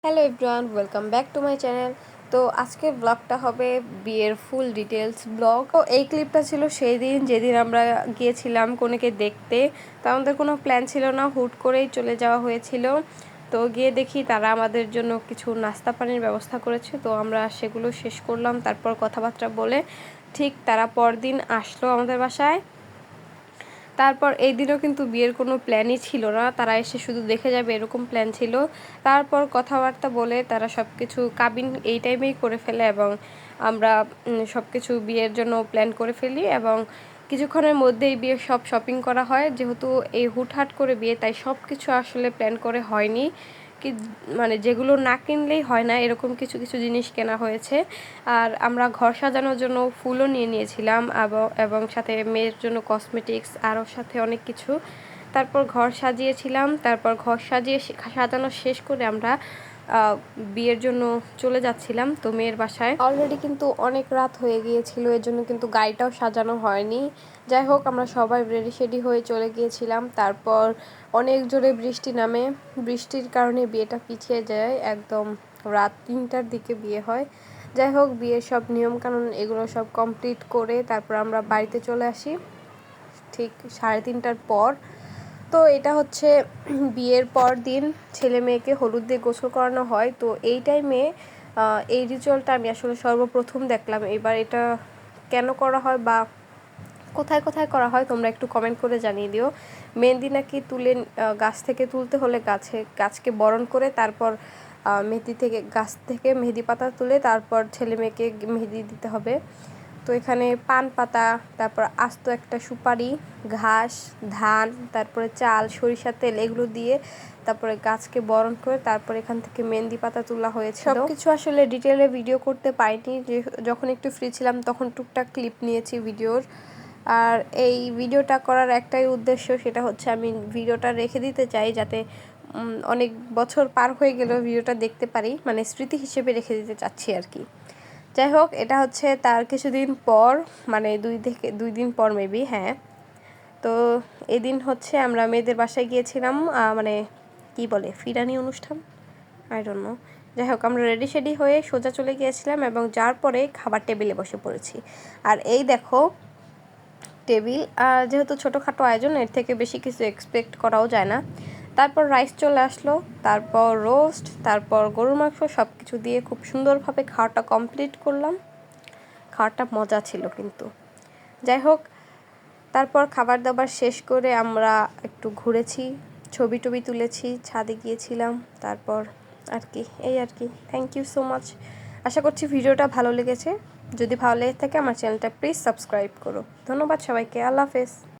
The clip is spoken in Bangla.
Hello everyone, welcome back to my channel. তো আজকের ব্লগটা হবে বিয়ের ফুল ডিটেলস ব্লগ। তো এই ক্লিপটা ছিল সেই দিন যেদিন আমরা গিয়েছিলাম কনেকে দেখতে। তো আমাদের কোনো প্ল্যান ছিল না, হুট করেই চলে যাওয়া হয়েছিল। তো গিয়ে দেখি তারা আমাদের জন্য কিছু নাস্তা পানির ব্যবস্থা করেছে, তো আমরা সেগুলো শেষ করলাম। তারপর কথাবার্তা বলে ঠিক তারা পরদিন আসলো আমাদের বাসায়। তারপর এই দিনও কিন্তু বিয়ের কোনো প্ল্যানই ছিল না, তারা এসে শুধু দেখে যাবে এরকম প্ল্যান ছিল। তারপর কথাবার্তা বলে তারা সব কিছু কাবিন এই টাইমেই করে ফেলে এবং আমরা সব কিছু বিয়ের জন্য প্ল্যান করে ফেলি এবং কিছুক্ষণের মধ্যেই বিয়ের সব শপিং করা হয়। যেহেতু এই হুটহাট করে বিয়ে, তাই সব কিছু আসলে প্ল্যান করে হয়নি। কি মানে যেগুলো না কিনলেই হয় না, এরকম কিছু কিছু জিনিস কেনা হয়েছে। আর আমরা ঘর সাজানোর জন্য ফুলও নিয়ে নিয়েছিলাম এবং সাথে মেয়ের জন্য কসমেটিক্স আরও সাথে অনেক কিছু। তারপর ঘর সাজিয়েছিলাম। তারপর ঘর সাজানো শেষ করে আমরা বিয়ের জন্য চলে যাচ্ছিলাম তো মেয়ের বাসায়। অলরেডি কিন্তু অনেক রাত হয়ে গিয়েছিল, এর জন্য কিন্তু গাড়িটাও সাজানো হয়নি। যাই হোক, আমরা সবাই রেডি শেডি হয়ে চলে গিয়েছিলাম। তারপর অনেক জোরে বৃষ্টি নামে, বৃষ্টির কারণে বিয়েটা পিছিয়ে যায়, একদম রাত 3টার দিকে বিয়ে হয়। যাই হোক, বিয়ের সব নিয়মকানুন এগুলো সব কমপ্লিট করে তারপর আমরা বাড়িতে চলে আসি ঠিক 3:30টার পর। তো এটা হচ্ছে বিয়ের পর দিন ছেলে মেয়েকে হলুদ দিয়ে গোসল করানো হয়। তো এই টাইমে এই রিচুয়ালটা আমি আসলে সর্বপ্রথম দেখলাম। এবার এটা কেন করা হয় বা কোথায় কোথায় করা হয় তোমরা একটু কমেন্ট করে জানিয়ে দিও। মেহেন্দি নাকি গাছ থেকে তুলতে হলে গাছকে বরণ করে তারপর গাছ থেকে মেহেদি পাতা তুলে তারপর ছেলে মেয়েকে মেহেদি দিতে হবে। তো এখানে পান পাতা, তারপর আস্ত একটা সুপারি, ঘাস, ধান, তারপরে চাল, সরিষার তেল এগুলো দিয়ে তারপরে গাছকে বরণ করে তারপর এখান থেকে মেহেন্দি পাতা তোলা হয়েছিল। সব কিছু আসলে ডিটেলে ভিডিও করতে পারিনি, যখন একটু ফ্রি ছিলাম তখন টুকটাক ক্লিপ নিয়েছি ভিডিওর। আর এই ভিডিওটা করার একটাই উদ্দেশ্য, সেটা হচ্ছে আমি ভিডিওটা রেখে দিতে চাই যাতে অনেক বছর পার হয়ে গেলেও ভিডিওটা দেখতে পারি, মানে স্মৃতি হিসেবে রেখে দিতে চাচ্ছি আর কি। যাই হোক, এটা হচ্ছে তার কিছুদিন পর, মানে 2 দিন পর মেবি, হ্যাঁ। তো এদিন হচ্ছে আমরা মেয়েদের বাসায় গিয়েছিলাম, মানে কি বলে ফিরানি অনুষ্ঠান, আই ডোন্ট নো। যাই হোক, আমরা রেডি শেডি হয়ে সোজা চলে গিয়েছিলাম এবং যার পরে খাবার টেবিলে বসে পড়েছি। আর এই দেখো টেবিল, যেহেতু ছোটোখাটো আয়োজন, এর থেকে বেশি কিছু এক্সপেক্ট করাও যায় না। তারপর রাইস চলে আসলো, তারপর রোস্ট, তারপর গরুর মাংস, সব কিছু দিয়ে খুব সুন্দরভাবে খাওয়াটা কমপ্লিট করলাম। খাওয়াটা মজা ছিল কিন্তু। যাই হোক, তারপর খাবার দাবার শেষ করে আমরা একটু ঘুরেছি, ছবি টবি তুলেছি, ছাদে গিয়েছিলাম। তারপর আর কি, এই আর কি। Thank you so much. আশা করছি ভিডিওটা ভালো লেগেছে। যদি ভালো লেগে থাকে আমার চ্যানেলটা প্লিজ সাবস্ক্রাইব করো। ধন্যবাদ সবাইকে। আল্লাহ হাফেজ।